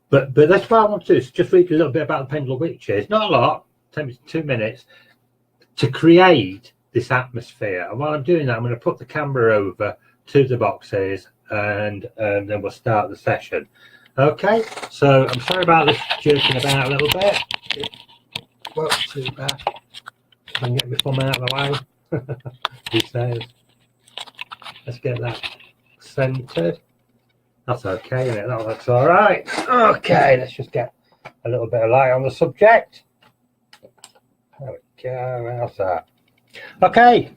But that's what I want to do, is just read a little bit about the Pendle witches. Not a lot, 2 minutes, to create this atmosphere. And while I'm doing that, I'm going to put the camera over to the boxes, and then we'll start the session. Okay, so I'm sorry about this jerking about a little bit. It won't too bad. If I can get my thumb out of the way. He says, let's get that centered. That's okay, isn't it? That looks all right. Okay, let's just get a little bit of light on the subject. There we go. How's that? Okay.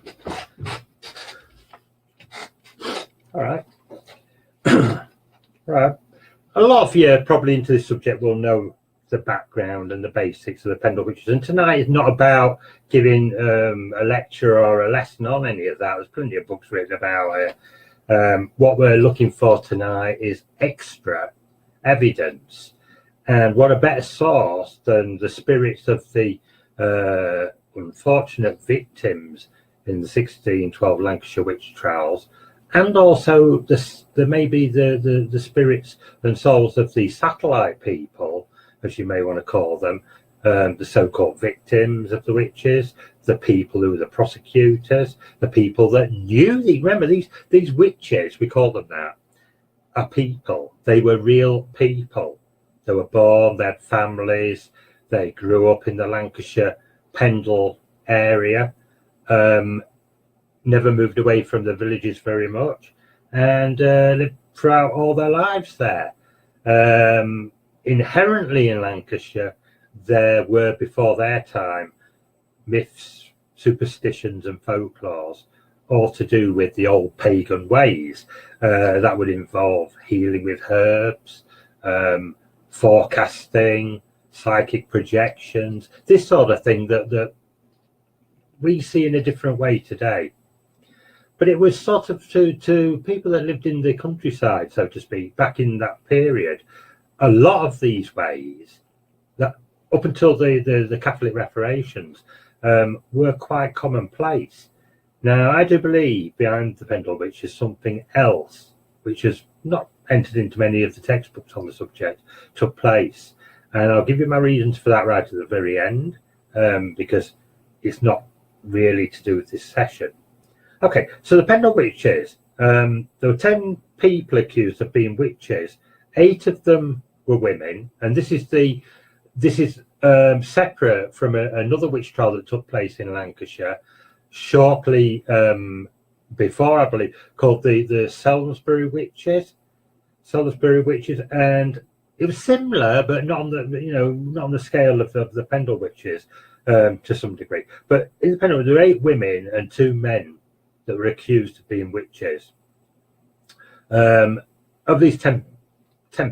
All right. Right. A lot of you probably into this subject will know the background and the basics of the Pendle witches. And tonight is not about giving a lecture or a lesson on any of that. There's plenty of books written about it. What we're looking for tonight is extra evidence, and what a better source than the spirits of the unfortunate victims in the 1612 Lancashire witch trials, and also the spirits and souls of the satellite people, as you may want to call them, the so-called victims of the witches, the people who were the prosecutors, the people that knew remember these witches, we call them that, are people. They were real people. They were born, they had families, they grew up in the Lancashire Pendle area, never moved away from the villages very much, and lived throughout all their lives there. Inherently in Lancashire, there were, before their time, myths, superstitions and folklores, all to do with the old pagan ways. That would involve healing with herbs, forecasting, psychic projections, this sort of thing that we see in a different way today. But it was sort of to people that lived in the countryside, so to speak, back in that period. A lot of these ways, that up until the Catholic Reformations, were quite commonplace. Now, I do believe behind the Pendle witch is something else, which has not entered into many of the textbooks on the subject, took place. And I'll give you my reasons for that right at the very end, because it's not really to do with this session. Okay, so the Pendle witches, there were 10 people accused of being witches. 8 of them were women, and this is separate from another witch trial that took place in Lancashire shortly before, I believe, called the Salisbury witches. And it was similar, but not on the scale of the Pendle witches, to some degree. But in the Pendle, there were 8 women and 2 men that were accused of being witches. Of these 10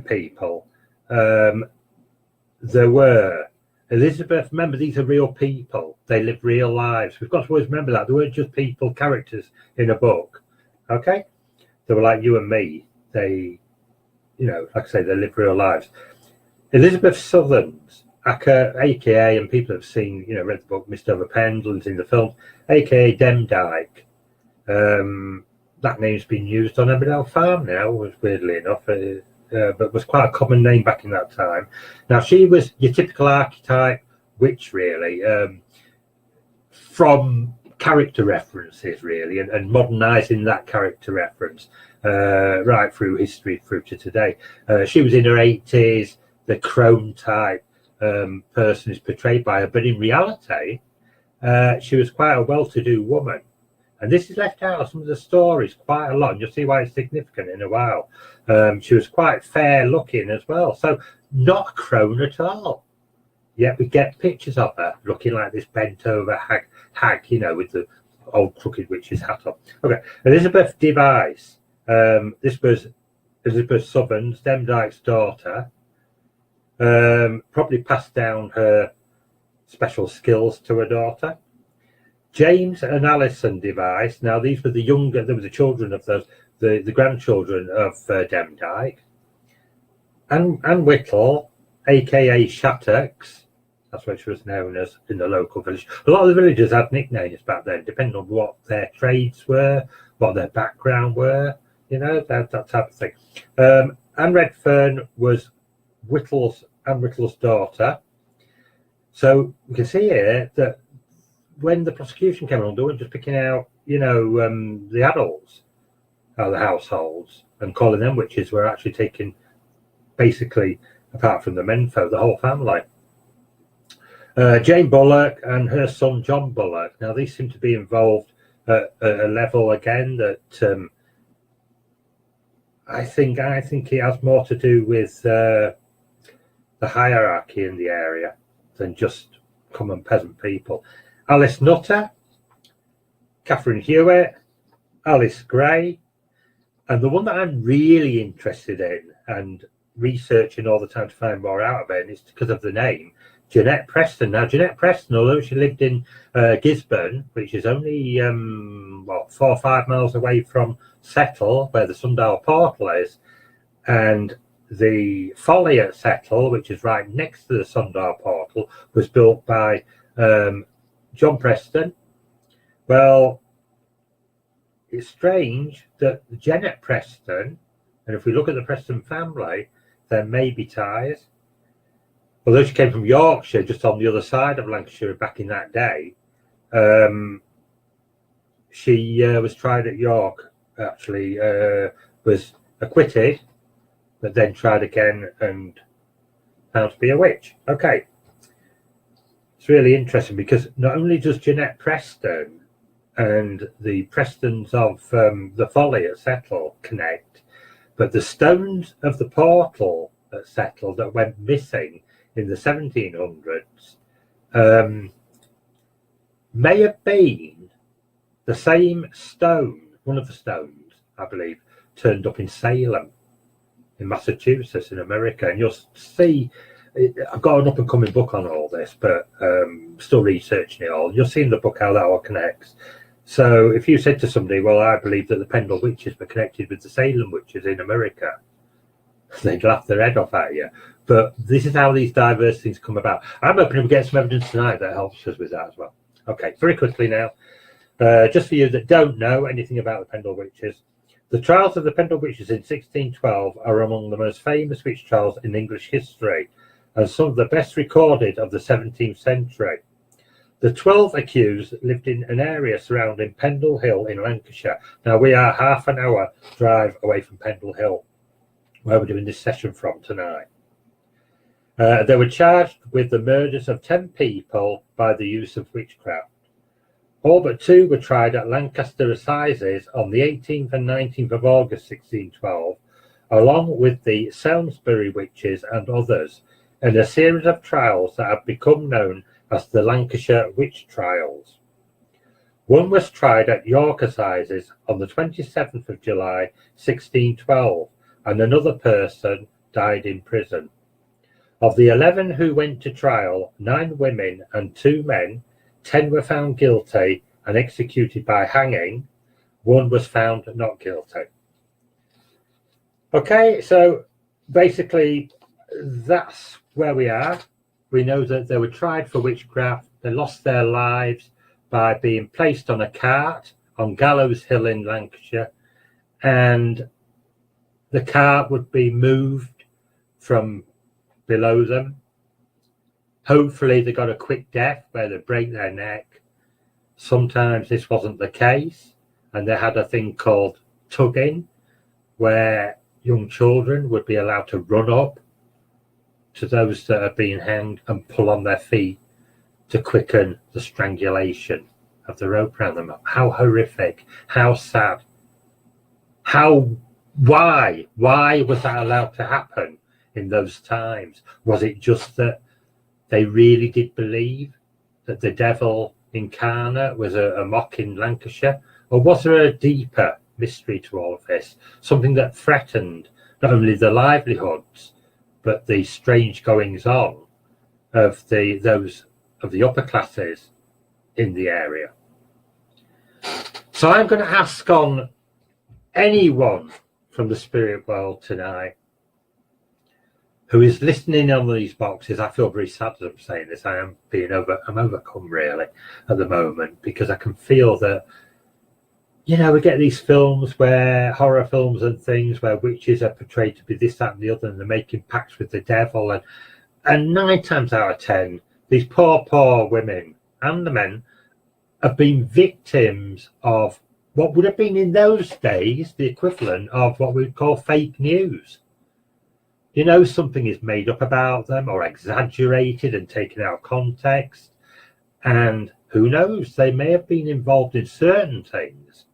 people, there were Elizabeth. Remember, these are real people. They live real lives. We've got to always remember that. They weren't just people, characters in a book. Okay? They were like you and me. They, like I say, they live real lives. Elizabeth Southerns, aka, and people have seen, read the book, Missed Over Pendle, and seen the film, aka Demdike. That name's been used on Emmerdale Farm now, weirdly enough. But was quite a common name back in that time. Now, she was your typical archetype witch, really, from character references, really, and modernising that character reference right through history, through to today. She was in her 80s, the crone type person is portrayed by her, but in reality, she was quite a well-to-do woman. And this is left out of some of the stories quite a lot, and you'll see why it's significant in a while. She was quite fair looking as well, so not a crone at all. Yet we get pictures of her looking like this bent over hag, with the old crooked witch's hat on. Okay, Elizabeth Device. This was Elizabeth Southerns, Demdike's daughter. Probably passed down her special skills to her daughter. James and Alison Device. Now, these were they were the children of the grandchildren of Demdike. And Whittle, aka Shattucks, that's what she was known as in the local village. A lot of the villagers had nicknames back then, depending on what their trades were, what their background were, that type of thing. Anne Redfern was Anne Whittle's daughter. So we can see here that when the prosecution came along, they weren't just picking out, the adults out of the households and calling them witches. Were actually taking, basically, apart from the menfolk, the whole family. Jane Bullock and her son John Bullock. Now these seem to be involved at a level again that I think it has more to do with the hierarchy in the area than just common peasant people. Alice Nutter, Catherine Hewitt, Alice Gray, and the one that I'm really interested in and researching all the time to find more out of it is because of the name, Jeanette Preston. Now, Jeanette Preston, although she lived in Gisborne, which is only 4 or 5 miles away from Settle, where the Sundial Portal is, and the folly at Settle, which is right next to the Sundial Portal, was built by John Preston. Well, it's strange that Jeanette Preston, and if we look at the Preston family, there may be ties. Although she came from Yorkshire, just on the other side of Lancashire back in that day, she was tried at York, actually, was acquitted, but then tried again and found to be a witch. Okay. It's really interesting because not only does Jeanette Preston and the Prestons of the Folly at Settle connect, but the stones of the portal at Settle that went missing in the 1700s may have been the same stone, one of the stones, I believe, turned up in Salem, in Massachusetts, in America. And you'll see, I've got an up and coming book on all this, but still researching it all. You'll see in the book how that all connects. So if you said to somebody, well, I believe that the Pendle witches were connected with the Salem witches in America, they'd laugh their head off at you. But this is how these diverse things come about. I'm hoping we get some evidence tonight that helps us with that as well. Okay, very quickly now, just for you that don't know anything about the Pendle witches, the trials of the Pendle witches in 1612 are among the most famous witch trials in English history and some of the best recorded of the 17th century. The 12 accused lived in an area surrounding Pendle Hill in Lancashire. Now, we are half an hour drive away from Pendle Hill, where we're doing this session from tonight. They were charged with the murders of 10 people by the use of witchcraft. All but 2 were tried at Lancaster Assizes on the 18th and 19th of August 1612, along with the Salisbury witches and others, in a series of trials that have become known as the Lancashire Witch Trials. One was tried at York Assizes on the 27th of July 1612, and another person died in prison. Of the 11 who went to trial, 9 women and 2 men, 10 were found guilty and executed by hanging. 1 was found not guilty. Okay, so basically that's where we are. We know that they were tried for witchcraft. They lost their lives by being placed on a cart on Gallows Hill in Lancashire, and the cart would be moved from below them. Hopefully they got a quick death where they break their neck. Sometimes this wasn't the case, and they had a thing called tugging, where young children would be allowed to run up to those that are being hanged and pull on their feet to quicken the strangulation of the rope around them. How horrific, how sad, why was that allowed to happen in those times? Was it just that they really did believe that the devil incarnate was a mock in Lancashire? Or was there a deeper mystery to all of this? Something that threatened not only the livelihoods, but the strange goings on of those of the upper classes in the area. So I'm going to ask on anyone from the spirit world tonight who is listening on these boxes. I feel very sad as I'm saying this. I'm overcome really at the moment, because I can feel that you know, we get these films where horror films and things where witches are portrayed to be this, that, and the other, and they're making pacts with the devil. And 9 times out of 10, these poor women and the men have been victims of what would have been in those days the equivalent of what we'd call fake news. You know, something is made up about them or exaggerated and taken out of context. And who knows, they may have been involved in certain things.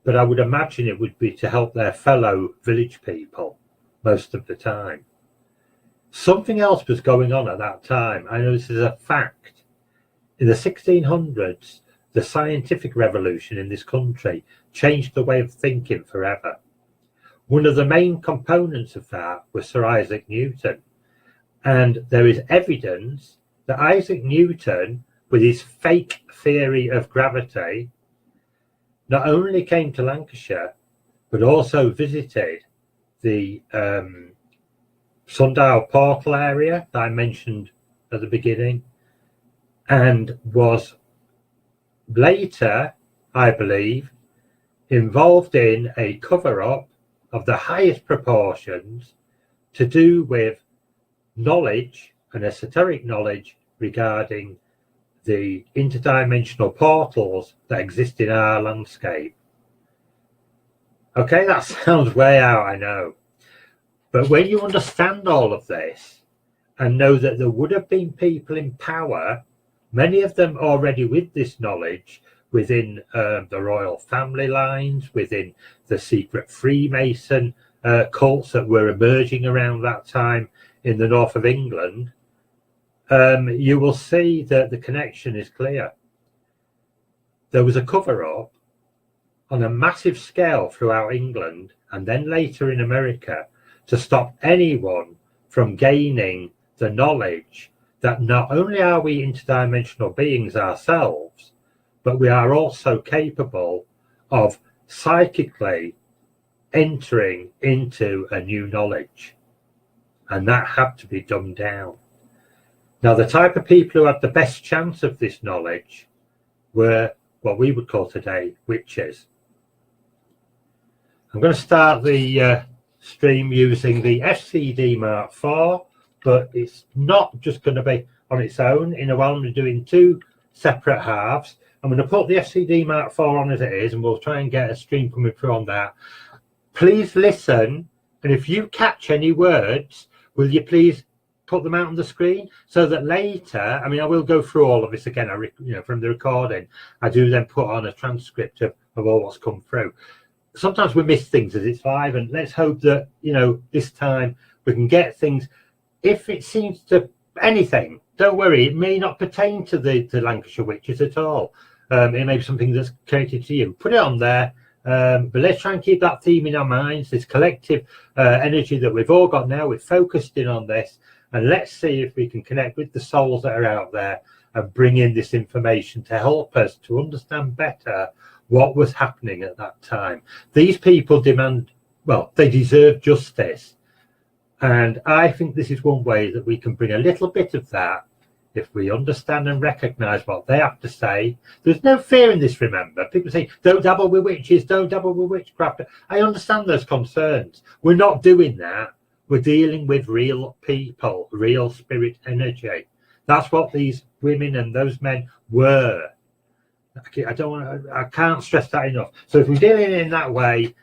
But I would imagine it would be to help their fellow village people most of the time. Something else was going on at that time. I know this is a fact. In the 1600s, the scientific revolution in this country changed the way of thinking forever. One of the main components of that was Sir Isaac Newton. And there is evidence that Isaac Newton, with his fake theory of gravity, not only came to Lancashire, but also visited the Sundial Portal area that I mentioned at the beginning, and was later, I believe, involved in a cover-up of the highest proportions to do with knowledge and esoteric knowledge regarding the interdimensional portals that exist in our landscape. Okay, that sounds way out, I know. But when you understand all of this and know that there would have been people in power, many of them already with this knowledge, within the royal family lines, within the secret Freemason cults that were emerging around that time in the north of England, you will see that the connection is clear. There was a cover-up on a massive scale throughout England and then later in America to stop anyone from gaining the knowledge that not only are we interdimensional beings ourselves, but we are also capable of psychically entering into a new knowledge. And that had to be dumbed down. Now, the type of people who had the best chance of this knowledge were what we would call today witches. I'm going to start the stream using the FCD Mark IV, but it's not just going to be on its own. In a while, I'm doing 2 separate halves. I'm going to put the FCD Mark IV on as it is, and we'll try and get a stream coming through on that. Please listen, and if you catch any words, will you please put them out on the screen so that later, I mean, I will go through all of this again, from the recording. I do then put on a transcript of all what's come through. Sometimes we miss things as it's live, and let's hope that, this time we can get things. If it seems to anything, don't worry, it may not pertain to the Lancashire witches at all. It may be something that's connected to you. Put it on there, but let's try and keep that theme in our minds, this collective energy that we've all got now. We're focused in on this, and let's see if we can connect with the souls that are out there and bring in this information to help us to understand better what was happening at that time. These people they deserve justice. And I think this is one way that we can bring a little bit of that if we understand and recognise what they have to say. There's no fear in this, remember. People say, don't dabble with witches, don't dabble with witchcraft. I understand those concerns. We're not doing that. We're dealing with real people, real spirit energy. That's what these women and those men were. I can't stress that enough. So if we're dealing in that way,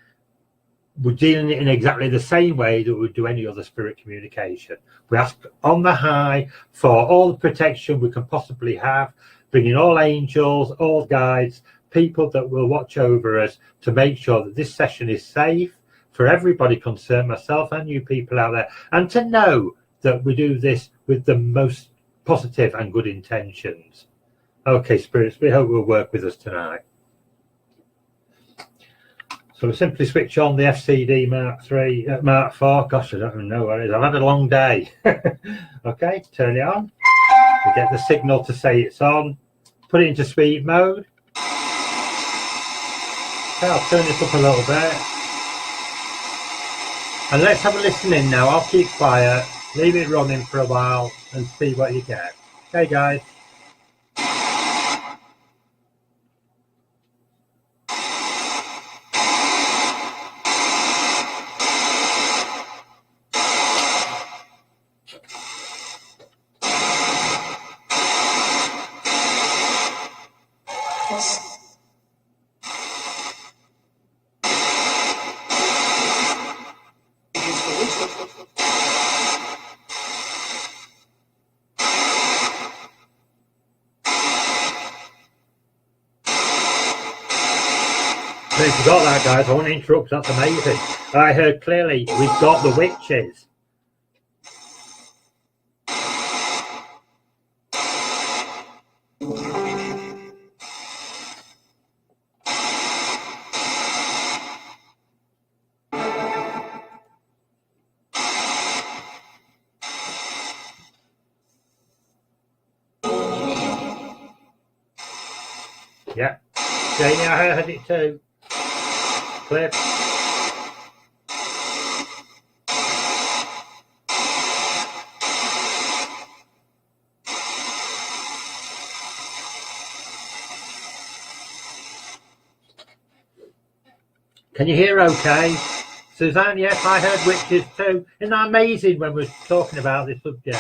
we're dealing it in exactly the same way that we would do any other spirit communication. We ask on the high for all the protection we can possibly have, bringing all angels, all guides, people that will watch over us to make sure that this session is safe for everybody concerned, myself and you people out there, and to know that we do this with the most positive and good intentions. Okay, spirits, we hope you'll work with us tonight. So we simply switch on the FCD Mark IV. Gosh, I don't even know what it is. I've had a long day. Okay, turn it on. We get the signal to say it's on. Put it into sweep mode. Okay, I'll turn this up a little bit. And let's have a listen in now. I'll keep quiet, leave it running for a while and see what you get. Okay, guys. If you got that, guys, I want to interrupt. That's amazing. I heard clearly we've got the witches. Yeah. Janie, I heard it too. Clip. Can you hear okay? Suzanne, yes, I heard witches too. Isn't that amazing when we're talking about this subject?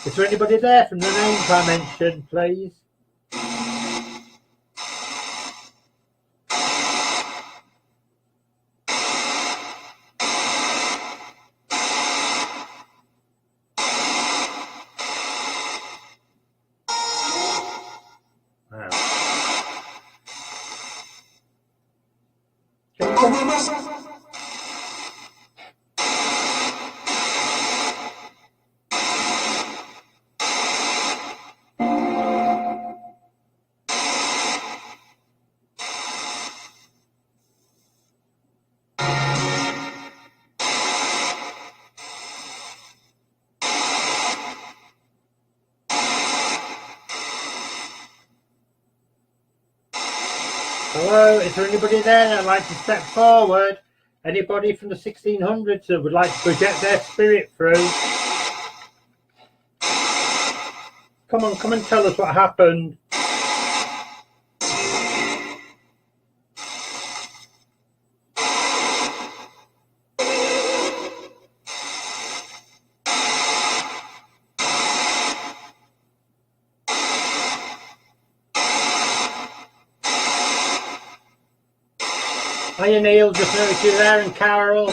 Is there anybody there from the names I mentioned, please? Wow. Hello, is there anybody there that'd like to step forward? Anybody from the 1600s that would like to project their spirit through? Come on, come and tell us what happened. Hiya Neil, just noticed you there, and Carol.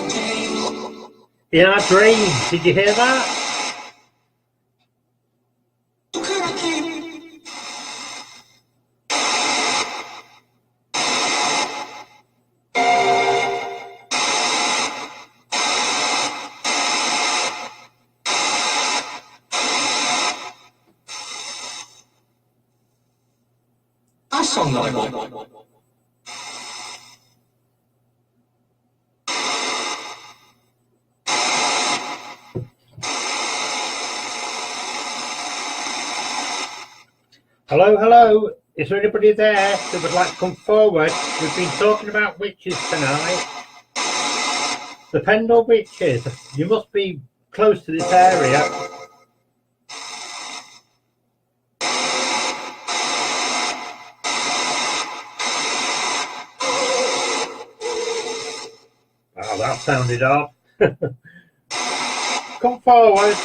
In our dreams, did you hear that? I saw nothing. Hello, hello. Is there anybody there that would like to come forward? We've been talking about witches tonight. The Pendle witches. You must be close to this area. Wow, that sounded odd. Come forward.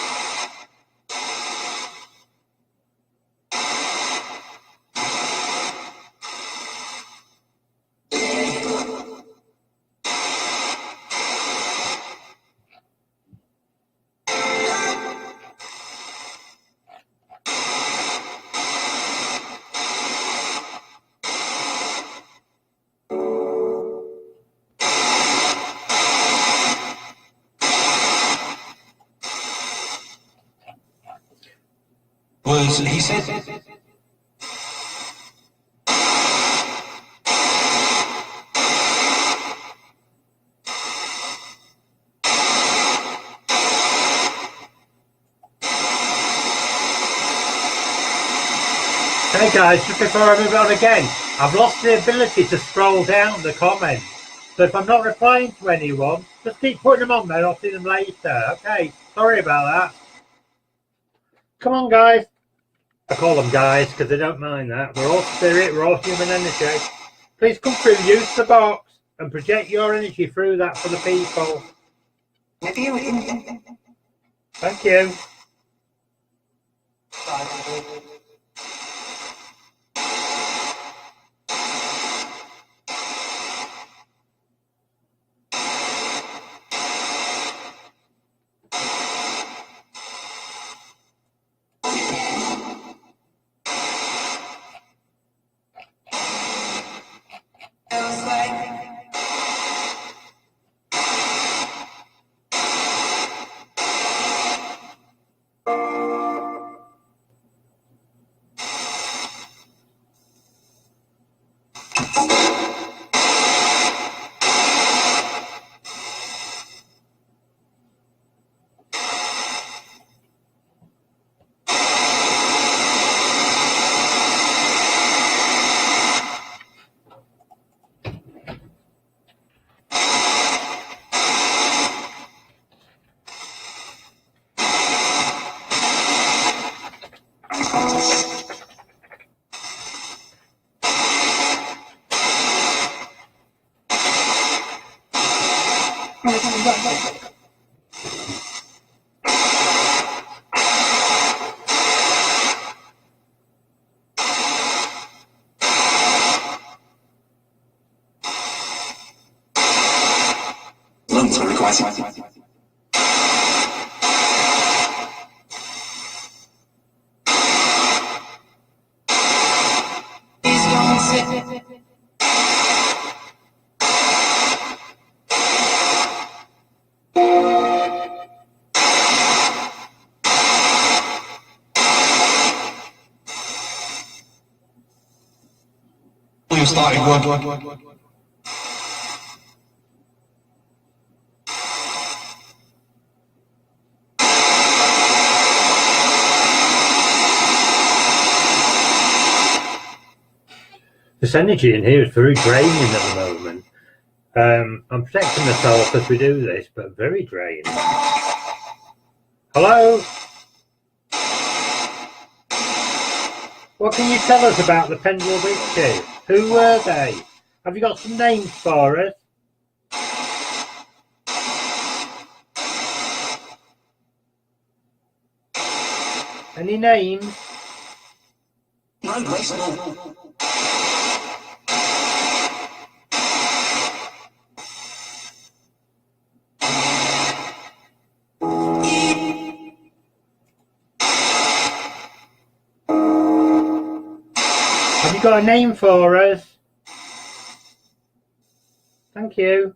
He said. Hey guys, just before I move on again, I've lost the ability to scroll down the comments. So if I'm not replying to anyone, just keep putting them on there. I'll see them later. Okay, sorry about that. Come on, guys. I call them guys because they don't mind that. We're all spirit, we're all human energy. Please come through, use the box and project your energy through that for the people. Thank you. You started work. This energy in here is very draining at the moment. I'm protecting myself as we do this, but very draining. Hello? What can you tell us about the Pendle witches? Who were they? Have you got some names for us? Any names? No, Grace, no. Have you got a name for us? Thank you.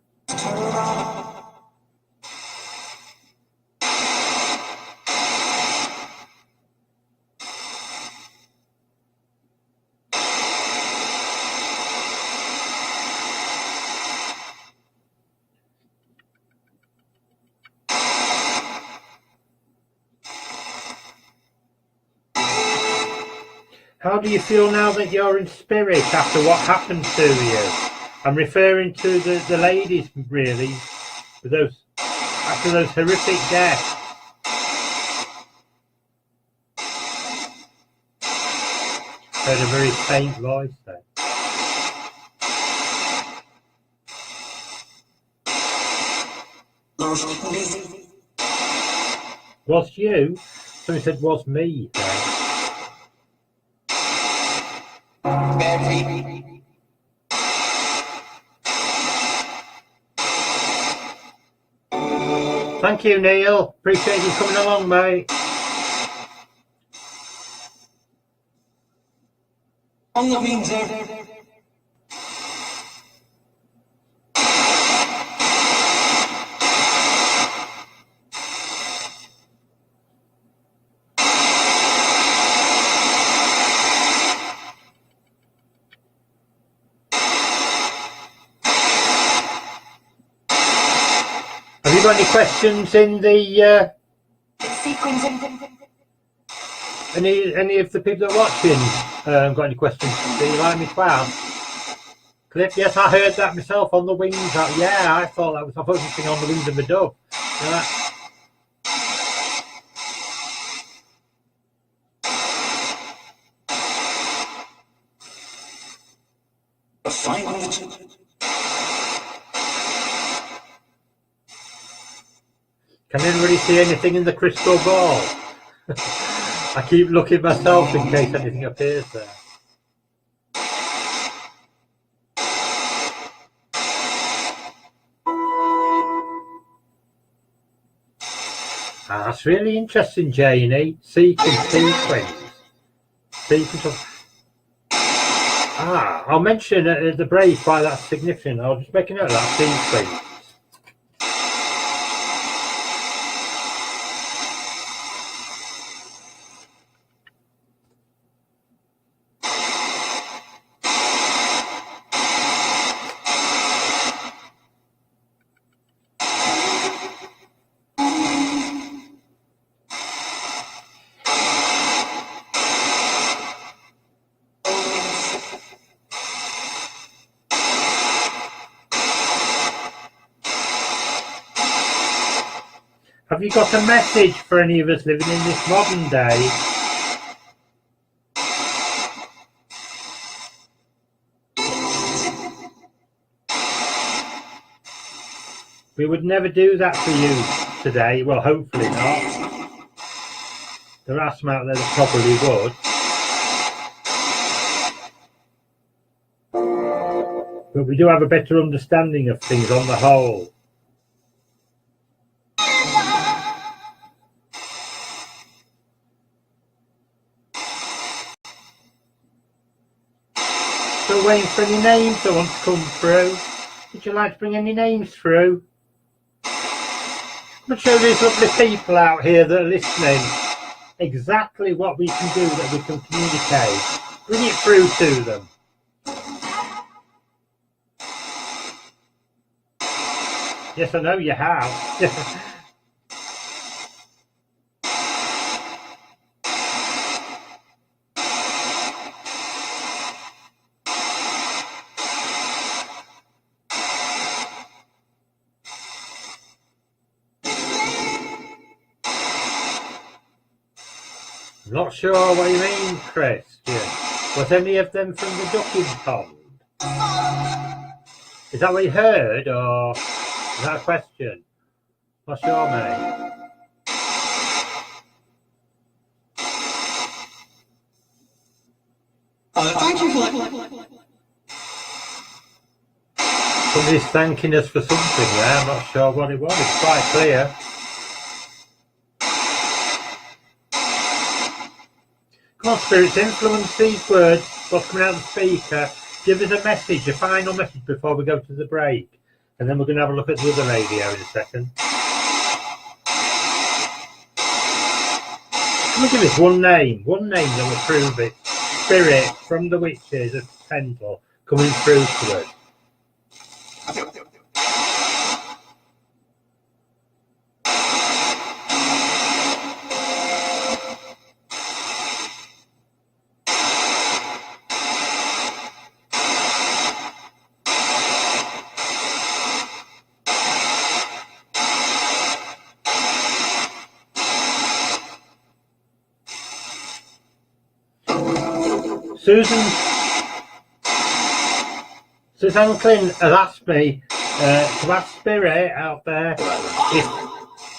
How do you feel now that you're in spirit after what happened to you? I'm referring to the ladies, really, with those after those horrific deaths. Heard a very faint voice there. Was you? Somebody said was me. Thank you, Neil. Appreciate you coming along, mate. On the wings there. Have you got any questions in the any of the people that are watching got any questions that you'd like me to ask? Cliff, yes, I heard that myself on the wings. Yeah, I thought that was focusing on the wings of the dove. Yeah. Can anybody see anything in the crystal ball? I keep looking myself in case anything appears there. That's really interesting, Janie. Sequence. I'll mention at the break why that's significant. I'll just make a note of that sequence. Have you got a message for any of us living in this modern day? We would never do that for you today. Well, hopefully not. There are some out there that probably would. But we do have a better understanding of things on the whole. Still waiting for any names that want to come through. Would you like to bring any names through? I'm going to show these lovely people out here that are listening exactly what we can do, that we can communicate. Bring it through to them. Yes, I know you have. I'm not sure what you mean, Christian. Was any of them from the ducking pond? Is that what you heard, or is that a question? What's your name? Thank you for that. Somebody's thanking us for something there. I'm not sure what it was. It's quite clear. Come on, spirits, influence these words. What's coming out of the speaker? Give us a message, a final message before we go to the break. And then we're going to have a look at the other radio in a second. Can we give us one name that will prove it? Spirit from the witches of Pendle coming through to us. Suzanne Clint has asked me to ask Spirit out there if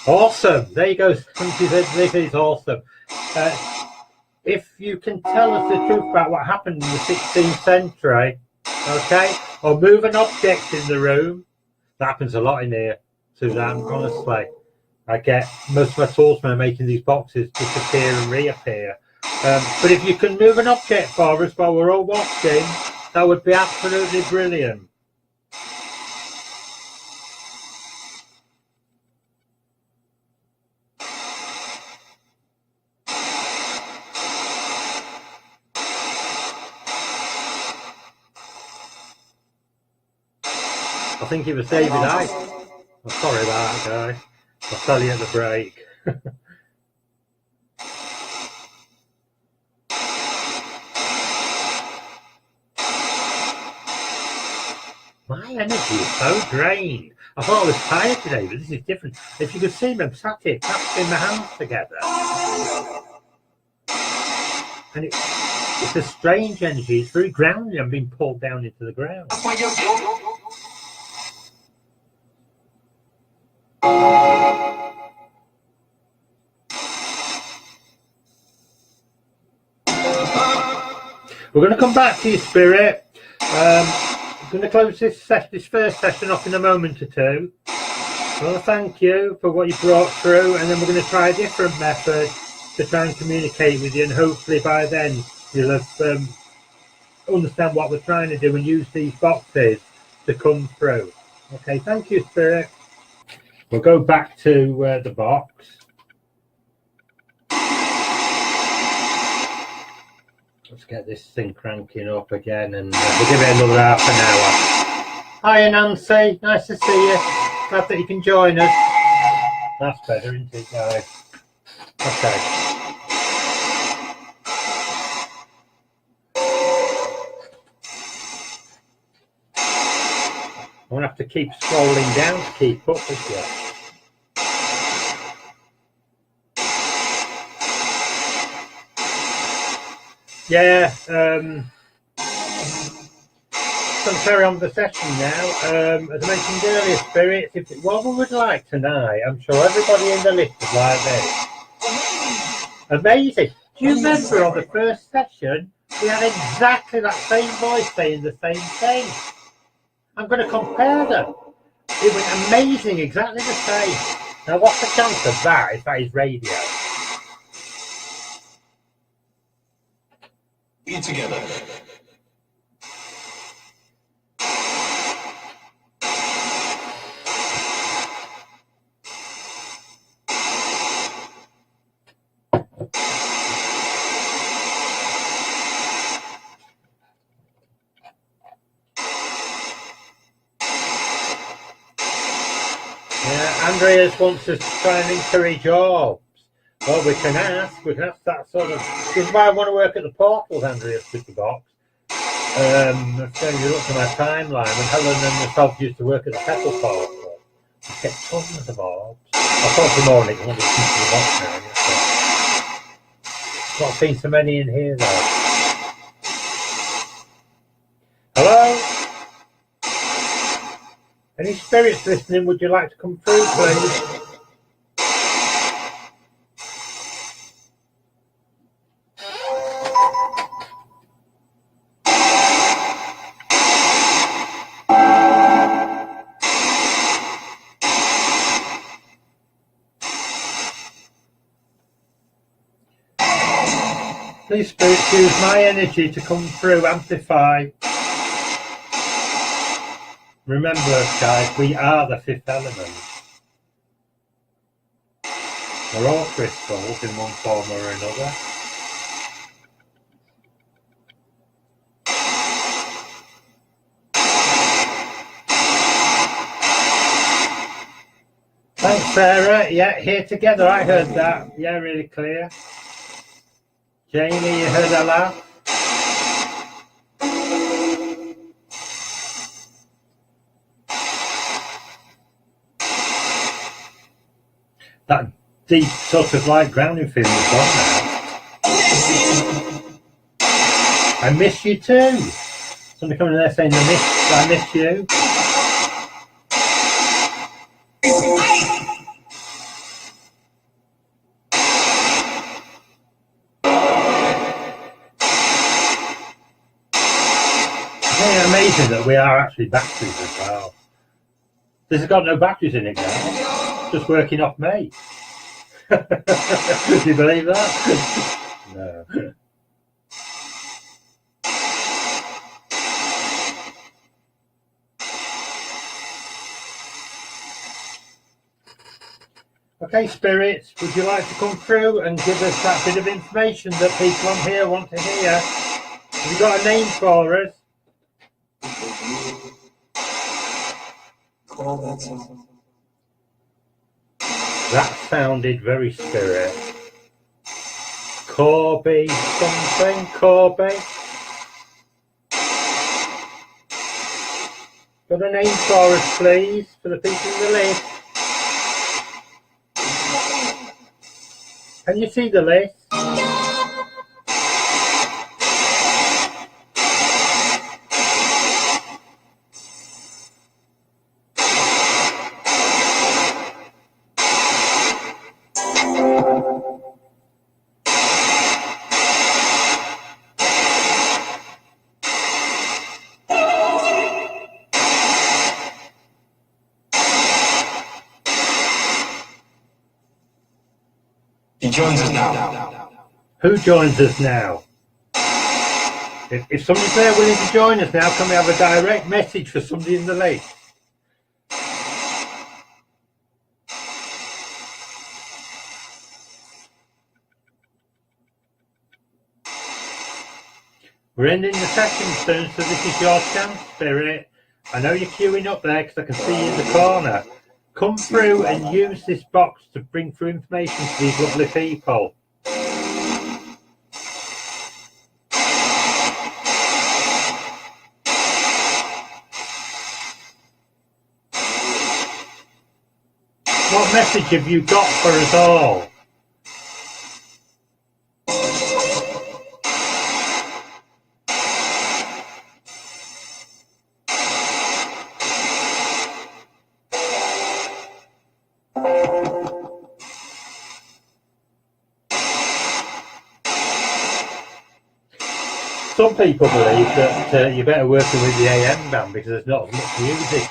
awesome. There you go. She said this is awesome. If you can tell us the truth about what happened in the 16th century, okay, or move an object in the room. That happens a lot in here, Suzanne. Honestly, I get most of my tools making these boxes disappear and reappear. But if you can move an object for us while we're all watching, that would be absolutely brilliant. I think it was David I. I'm sorry about that, guy. I'll tell you at the break. My energy is so drained. I thought I was tired today, but this is different. If you could see me, I'm sat here clasping my hands together. And it's a strange energy. It's very grounding. I'm being pulled down into the ground. We're going to come back to you, Spirit. I'm going to close this first session off in a moment or two. I want to thank you for what you brought through, and then we're going to try a different method to try and communicate with you, and hopefully by then you'll have understand what we're trying to do and use these boxes to come through. Okay, thank you, Spirit. We'll go back to the box. Let's get this thing cranking up again, and we'll give it another half an hour. Hiya, Nancy. Nice to see you. Glad that you can join us. That's better, isn't it, guys? Okay. I'm going to have to keep scrolling down to keep up with you. Yeah, some carry on the session now. As I mentioned earlier, Spirits, if what we would like tonight, I'm sure everybody in the list would like this. Amazing. Do you remember on the first session, we had exactly that same voice saying the same thing? I'm going to compare them. It was amazing, exactly the same. Now, what's the chance of that if that is radio? Be together. Andreas wants us to try and encourage orbs. Well, we can ask that sort of. This is why I want to work at the portals, Andreas, with the box. You look at my timeline when Helen and myself used to work at the Pendle portal. We get tons of orbs. I'll talk to you more, Nick. I want to keep the box now. Not seen so many in here though. Hello? Any spirits listening? Would you like to come through, please? Please, spirits, use my energy to come through, amplify. Remember, guys, we are the fifth element. We're all crystals in one form or another. Thanks, Sarah. Yeah, here together. I heard that. Yeah, really clear. Jamie, you heard her laugh? That deep sort of like grounding feeling is gone now. I miss you too. Somebody coming in there saying I miss you. It's amazing that we are actually batteries as well. This has got no batteries in it now. Just working off me. Do you believe that? No. Okay, spirits, would you like to come through and give us that bit of information that people on here want to hear? Have you got a name for us? That sounded very spirit. Corby something? Corby? Got a name for us, please, for the people in the list. Can you see the list? He joins us now. Who joins us now? If somebody's there willing to join us now, can we have a direct message for somebody in the list? We're ending the session soon, so this is your chance, Spirit. I know you're queuing up there because I can see you in the corner. Come through and use this box to bring through information to these lovely people. What message have you got for us all? Some people believe that you're better working with the AM band because there's not as much music,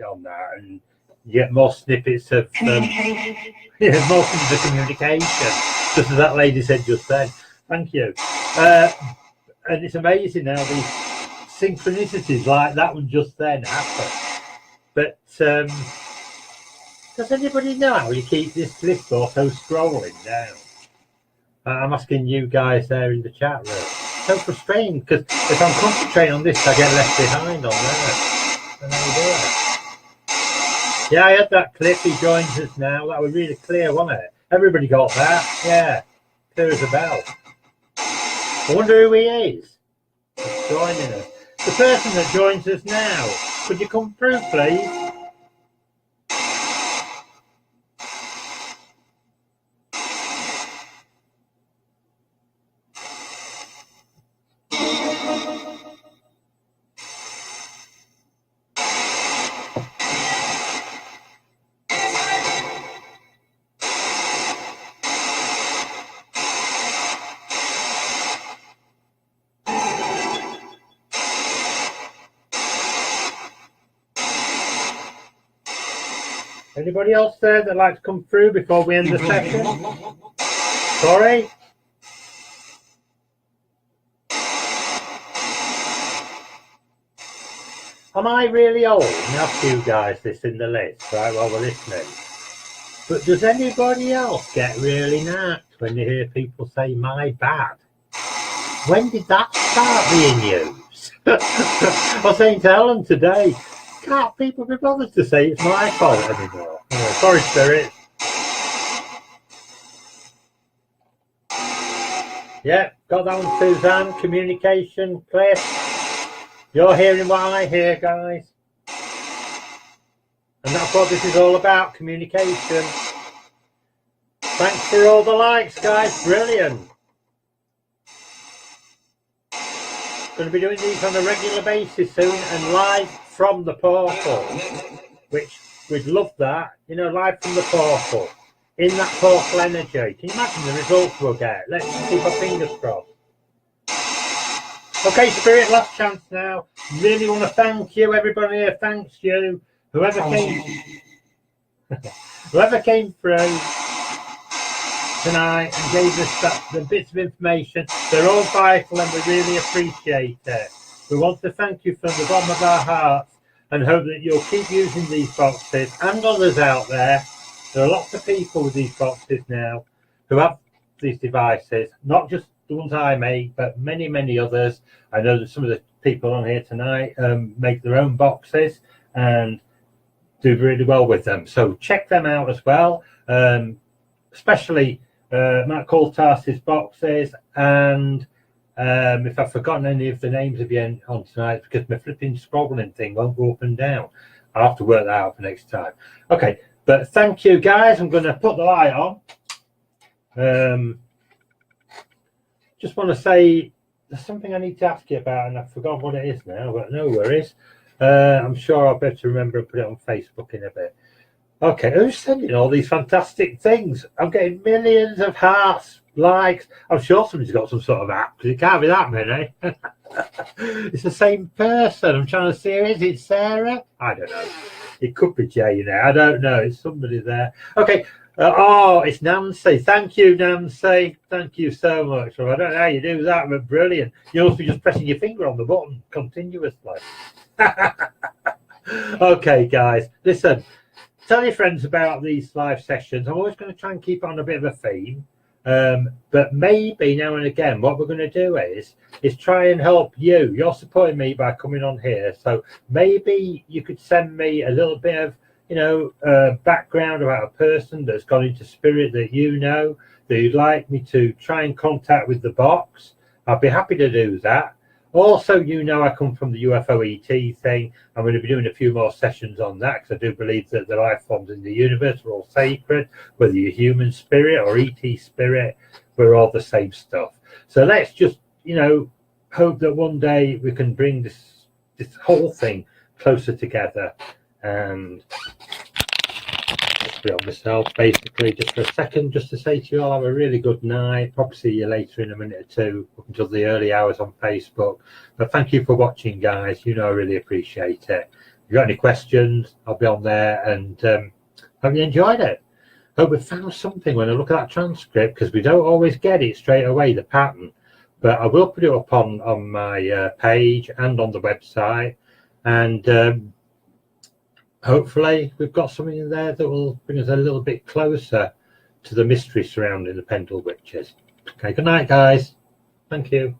on that, and you get more snippets of more snippets of communication, just as that lady said just then. Thank you. And it's amazing now these synchronicities like that one just then happen. But does anybody know how you keep this list auto scrolling down? I'm asking you guys there in the chat room. So frustrating because if I'm concentrating on this, I get left behind on there. And how you do it? Yeah, I had that clip. He joins us now. That was really clear, wasn't it? Everybody got that. Yeah, clear as a bell. I wonder who he is. He's joining us. The person that joins us now. Could you come through, please? Anybody else there that'd like to come through before we end the session? Sorry? Am I really old? And ask you guys this in the list, right, while we're listening. But does anybody else get really napped when you hear people say my bad? When did that start being used? I was saying to Helen today, can't people be bothered to say it's my fault anymore? Oh, sorry, Spirit. Yeah, got that one, Suzanne. Communication, Cliff. You're hearing what I hear, guys. And that's what this is all about, communication. Thanks for all the likes, guys. Brilliant. Going to be doing these on a regular basis soon and live from the portal, which we'd love that, you know, live from the portal, in that portal energy. Can you imagine the results we'll get? Let's keep our fingers crossed. Okay, Spirit, last chance now. Really want to thank you, everybody here. Thanks you. Whoever came through tonight and gave us the bits of information. They're all vital and we really appreciate it. We want to thank you from the bottom of our hearts and hope that you'll keep using these boxes and others out there. There are lots of people with these boxes now who have these devices, not just the ones I make, but many, many others. I know that some of the people on here tonight make their own boxes and do really well with them. So check them out as well, especially Matt Coulthard's boxes. And if I've forgotten any of the names of you on tonight, because my flipping scrolling thing won't go up and down. I'll have to work that out for next time. Okay, but thank you, guys. I'm going to put the light on. Just want to say there's something I need to ask you about, and I've forgotten what it is now, but no worries. I'm sure I'll be able to remember and put it on Facebook in a bit. Okay, who's sending all these fantastic things? I'm getting millions of hearts, likes. I'm sure somebody's got some sort of app, because it can't be that many. It's the same person. I'm trying to see who is it, Sarah? I don't know. It could be Jay there. I don't know. It's somebody there. Okay. Oh, it's Nancy. Thank you, Nancy. Thank you so much. Well, I don't know how you do that, but brilliant. You must be just pressing your finger on the button continuously. Okay, guys. Listen, tell your friends about these live sessions. I'm always going to try and keep on a bit of a theme. But maybe now and again, what we're going to do is try and help you. You're supporting me by coming on here. So maybe you could send me a little bit of, background about a person that's gone into spirit that you know, that you'd like me to try and contact with the box. I'll be happy to do that. Also, I come from the UFO ET thing. I'm going to be doing a few more sessions on that because I do believe that the life forms in the universe are all sacred, whether you're human spirit or ET spirit, we're all the same stuff. So let's just, hope that one day we can bring this whole thing closer together. And just be on myself, basically, just for a second, just to say to you all, have a really good night. Probably see you later in a minute or two, up until the early hours on Facebook. But thank you for watching, guys. I really appreciate it. If you've got any questions, I'll be on there, and hope you enjoyed it. Hope we found something when I look at that transcript, because we don't always get it straight away, the pattern. But I will put it up on my page and on the website, and hopefully we've got something in there that will bring us a little bit closer to the mystery surrounding the Pendle witches. Okay, good night, guys. Thank you.